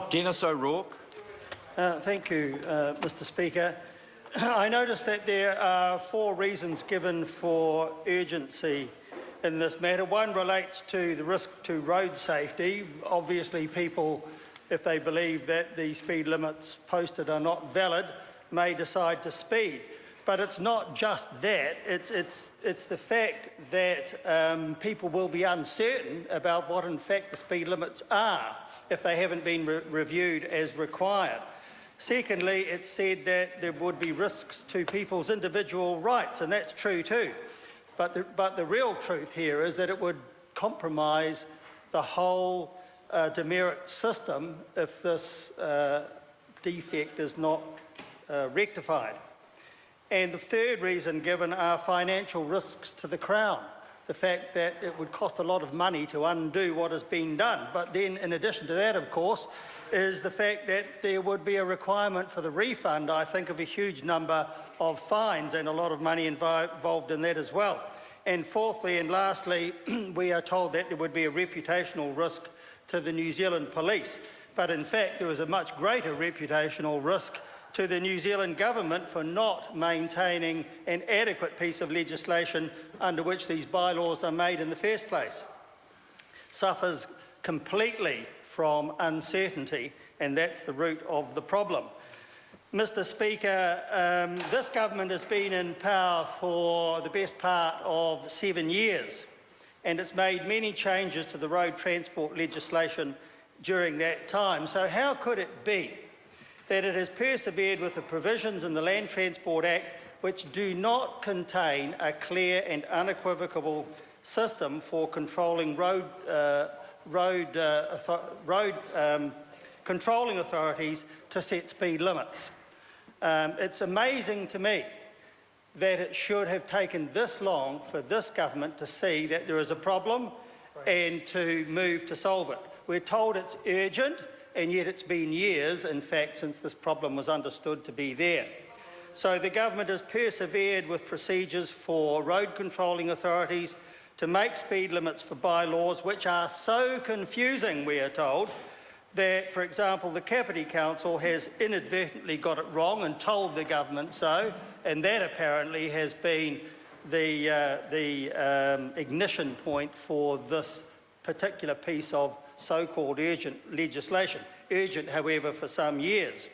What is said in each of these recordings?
Dennis O'Rourke. Thank you, Mr Speaker. I notice that there are 4 reasons given for urgency in this matter. One relates to the risk to road safety. Obviously, people, if they believe that the speed limits posted are not valid, may decide to speed. But it's not just that. It's the fact that people will be uncertain about what, in fact, the speed limits are if they haven't been reviewed as required. Secondly, it's said that there would be risks to people's individual rights, and that's true too. But the real truth here is that it would compromise the whole demerit system if this defect is not rectified. And the third reason given are financial risks to the Crown. The fact that it would cost a lot of money to undo what has been done. But then, in addition to that, of course, is the fact that there would be a requirement for the refund, I think, of a huge number of fines and a lot of money involved in that as well. And fourthly and lastly, we are told that there would be a reputational risk to the New Zealand police. But in fact, there is a much greater reputational risk to the New Zealand government for not maintaining an adequate piece of legislation under which these bylaws are made in the first place. Suffers completely from uncertainty, and that's the root of the problem. Mr Speaker, this government has been in power for the best part of 7 years, and it's made many changes to the road transport legislation during that time. So how could it be that it has persevered with the provisions in the Land Transport Act which do not contain a clear and unequivocal system for controlling controlling authorities to set speed limits? It's amazing to me that it should have taken this long for this government to see that there is a problem and to move to solve it. We're told it's urgent, and yet it's been years, in fact, since this problem was understood to be there. So the government has persevered with procedures for road controlling authorities to make speed limits for bylaws which are so confusing, we are told, that, for example, the Kapiti Council has inadvertently got it wrong and told the government so, and that apparently has been the ignition point for this particular piece of so-called urgent legislation. Urgent, however, for some years.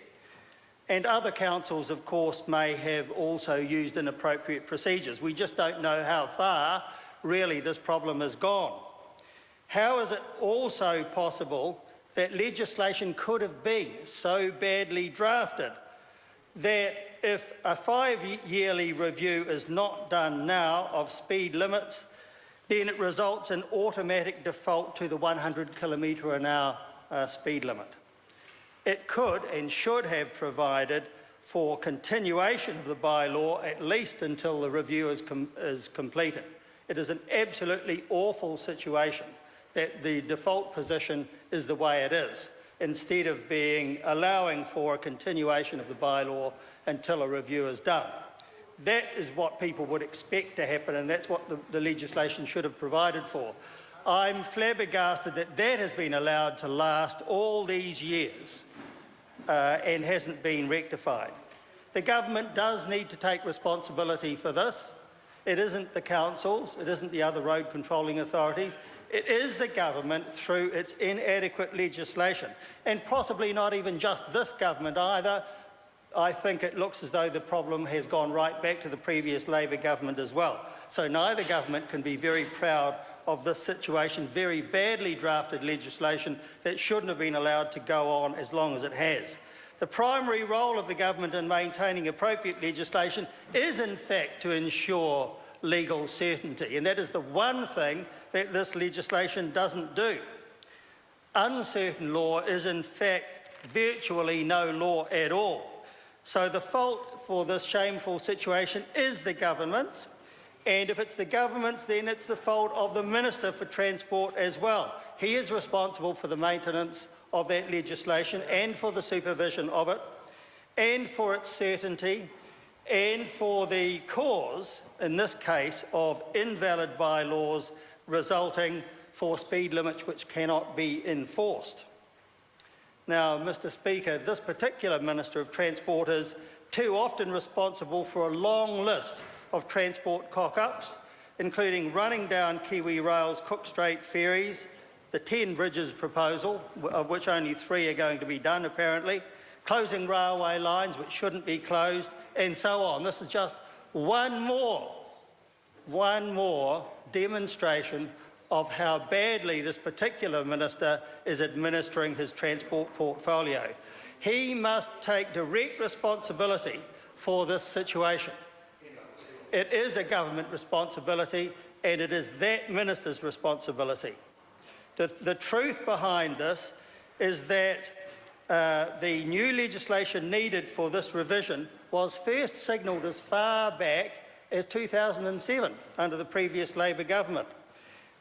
And other councils, of course, may have also used inappropriate procedures. We just don't know how far, really, this problem has gone. How is it also possible that legislation could have been so badly drafted that if a 5-yearly review is not done now of speed limits, then it results in automatic default to the 100 km/h speed limit? It could and should have provided for continuation of the bylaw at least until the review is completed. It is an absolutely awful situation that the default position is the way it is, instead of allowing for a continuation of the bylaw until a review is done. That is what people would expect to happen, and that's what the legislation should have provided for. I'm flabbergasted that that has been allowed to last all these years and hasn't been rectified. The government does need to take responsibility for this. It isn't the councils, it isn't the other road controlling authorities, it is the government through its inadequate legislation, and possibly not even just this government either. I think it looks as though the problem has gone right back to the previous Labor government as well. So neither government can be very proud of this situation, very badly drafted legislation that shouldn't have been allowed to go on as long as it has. The primary role of the government in maintaining appropriate legislation is, in fact, to ensure legal certainty, and that is the one thing that this legislation doesn't do. Uncertain law is, in fact, virtually no law at all. So the fault for this shameful situation is the government's, and if it's the government's, then it's the fault of the Minister for Transport as well. He is responsible for the maintenance of that legislation and for the supervision of it, and for its certainty, and for the cause, in this case, of invalid bylaws resulting for speed limits which cannot be enforced. Now, Mr Speaker, this particular Minister of Transport is too often responsible for a long list of transport cock-ups, including running down Kiwi Rail's Cook Strait ferries, the 10 bridges proposal, of which only 3 are going to be done apparently, closing railway lines which shouldn't be closed, and so on. This is just one more demonstration of how badly this particular minister is administering his transport portfolio. He must take direct responsibility for this situation. It is a government responsibility, and it is that minister's responsibility. The truth behind this is that the new legislation needed for this revision was first signalled as far back as 2007 under the previous Labor government,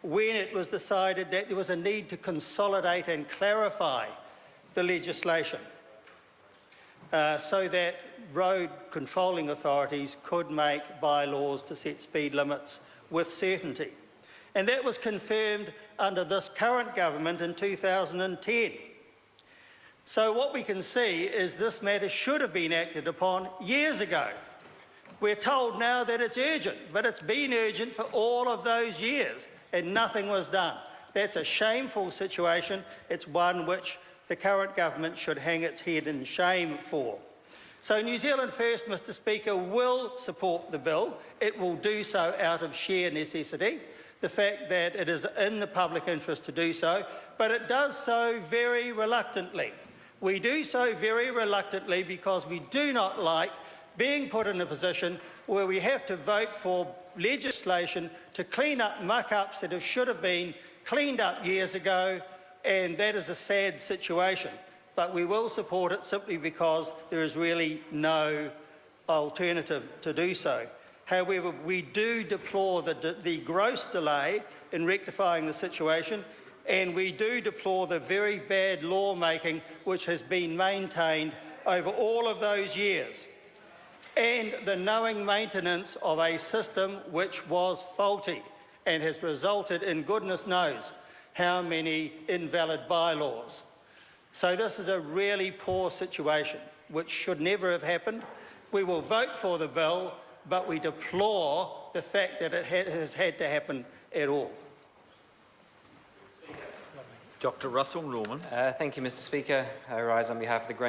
when it was decided that there was a need to consolidate and clarify the legislation so that road controlling authorities could make bylaws to set speed limits with certainty. And that was confirmed under this current government in 2010. So what we can see is this matter should have been acted upon years ago. We're told now that it's urgent, but it's been urgent for all of those years and nothing was done. That's a shameful situation. It's one which the current government should hang its head in shame for. So New Zealand First, Mr Speaker, will support the bill. It will do so out of sheer necessity, the fact that it is in the public interest to do so, but it does so very reluctantly. We do so very reluctantly because we do not like being put in a position where we have to vote for legislation to clean up muck-ups that should have been cleaned up years ago, and that is a sad situation. But we will support it simply because there is really no alternative to do so. However, we do deplore the gross delay in rectifying the situation, and we do deplore the very bad lawmaking which has been maintained over all of those years, and the knowing maintenance of a system which was faulty and has resulted in goodness knows how many invalid bylaws. So this is a really poor situation which should never have happened. We will vote for the bill, but we deplore the fact that it has had to happen at all. Dr. Russell Norman. Thank you, Mr Speaker. I rise on behalf of the